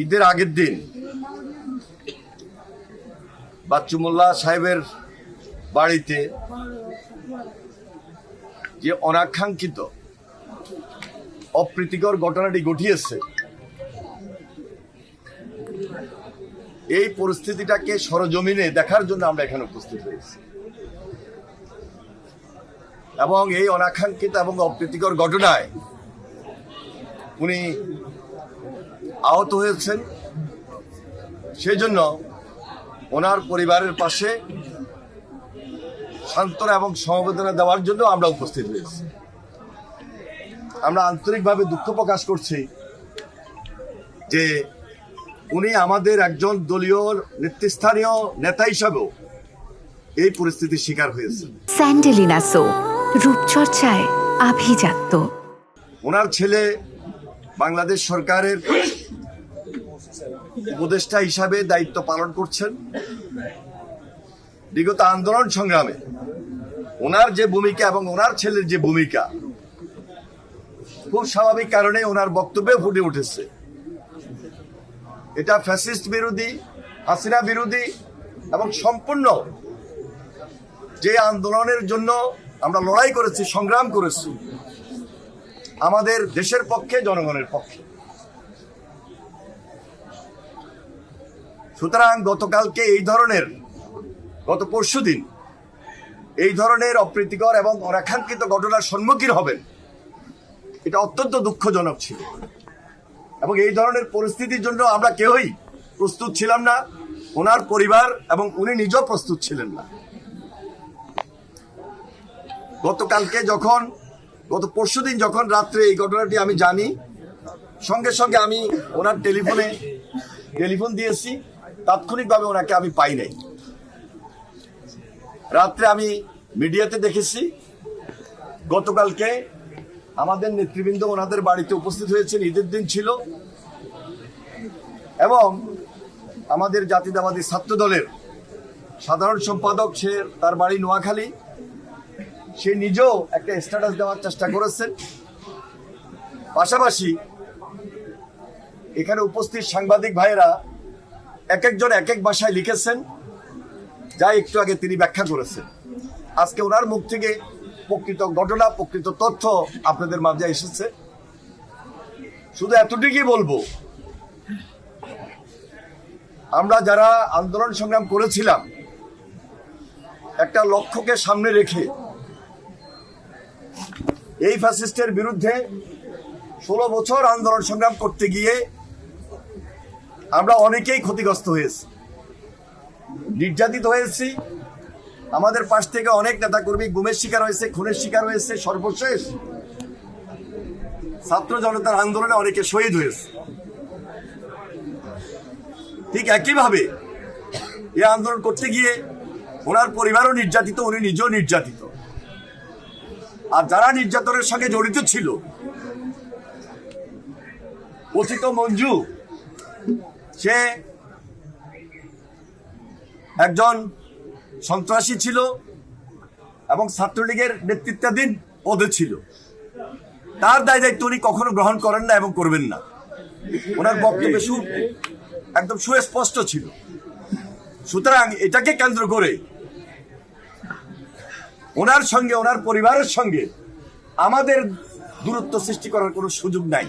ঈদের আগের দিন বাচ্চু মোল্লা সাহেবের বাড়িতে যে অনাকাঙ্ক্ষিত অপ্রীতিকর ঘটনাটি ঘটিয়েছে, এই পরিস্থিতিটাকে সরজমিনে দেখার জন্য আমরা এখানে উপস্থিত হয়েছি এবং এই অনাকাঙ্ক্ষিত এবং অপ্রীতিকর ঘটনায় উনি আহত হয়েছেন। সেই জন্য ওনার পরিবারের পাশে সান্ত্বনা এবং সমবেদনা দেওয়ার জন্য আমরা উপস্থিত হয়েছি। আমরা আন্তরিকভাবে দুঃখ প্রকাশ করছি যে উনি আমাদের একজন দলীয় নেতৃস্থানীয় নেতা হিসাবেও এই পরিস্থিতির শিকার হয়েছেন। স্যান্ডেলিনা সো, রূপচর্চায় আভিজাত্য। ওনার ছেলে বাংলাদেশ সরকারের উপদেষ্টা হিসাবে দায়িত্ব পালন করছেন। বিগত আন্দোলন সংগ্রামে ওনার যে ভূমিকা এবং ওনার ছেলের যে ভূমিকা খুব স্বাভাবিক কারণে ওনার বক্তব্যে ফুটে উঠেছে। এটা ফ্যাসিস্ট বিরোধী, হাসিনা বিরোধী এবং সম্পূর্ণ যে আন্দোলনের জন্য আমরা লড়াই করেছি, সংগ্রাম করেছি, আমাদের দেশের পক্ষে, জনগণের পক্ষে। সুতরাং গতকালকে গত পরশুদিন এই ধরনের অপ্রীতিকর এবং অনাকাঙ্ক্ষিত ঘটনার সম্মুখীন হবেন, এটা অত্যন্ত দুঃখজনক ছিল এবং এই ধরনের পরিস্থিতির জন্য আমরা কেউই প্রস্তুত ছিলাম না। ওনার পরিবার এবং উনি নিজেও প্রস্তুত ছিলেন না। গত পরশুদিন যখন রাত্রে এই ঘটনাটি আমি জানি, সঙ্গে সঙ্গে আমি ওনার টেলিফোন দিয়েছি। তাৎক্ষণিকভাবে ওনাকে আমি পাই নাই। রাত্রে আমি মিডিয়াতে দেখেছি গতকালকে আমাদের নেতৃবৃন্দ ওনাদের বাড়িতে উপস্থিত হয়েছেন, ঈদের দিন ছিল, এবং আমাদের জাতীয়তাবাদী ছাত্র দলের সাধারণ সম্পাদক, সে তার বাড়ি নোয়াখালী, সে নিজেও একটা স্ট্যাটাস দেওয়ার চেষ্টা করেছেন। পাশাপাশি এখানে উপস্থিত সাংবাদিক ভাইয়েরা এক একজন এক এক ভাষায় লিখেছেন, যা একটু আগে তিনি ব্যাখ্যা করেছেন। আজকে ওনার মুখ থেকে প্রকৃত ঘটনা, প্রকৃত তথ্য আপনাদের মাঝে এসেছে। শুধু এতটুকুই বলবো, আমরা যারা আন্দোলন সংগ্রাম করেছিলাম একটা লক্ষ্যকে সামনে রেখে এই ফ্যাসিস্টের বিরুদ্ধে 16 বছর আন্দোলন সংগ্রাম করতে গিয়ে আমরা অনেকেই ক্ষতিগ্রস্ত হয়েছি, নির্যাতিত হয়েছি। আমাদের পাশ থেকে অনেক নেতাকর্মী গুমের শিকার হয়েছে, খুনের শিকার হয়েছে। সর্বশেষ ছাত্র জনতার আন্দোলনে অনেকে শহীদ হয়েছে। ঠিক একইভাবে এই আন্দোলন করতে গিয়ে ওনার পরিবারও নির্যাতিত, উনি নিজেও নির্যাতিত। আর যারা নির্যাতনের সঙ্গে জড়িত ছিল, কথিত মঞ্জু, সে একজন সন্ত্রাসী ছিল এবং ছাত্রলীগের নেতৃত্বাধীন পদে ছিল। তার দায় দায়িত্ব উনি কখনো গ্রহণ করেন না এবং করবেন না। ওনার বক্তব্যে একদম সুস্পষ্ট ছিল। সুতরাং এটাকে কেন্দ্র করে ওনার সঙ্গে, ওনার পরিবারের সঙ্গে আমাদের দূরত্ব সৃষ্টি করার কোনো সুযোগ নাই।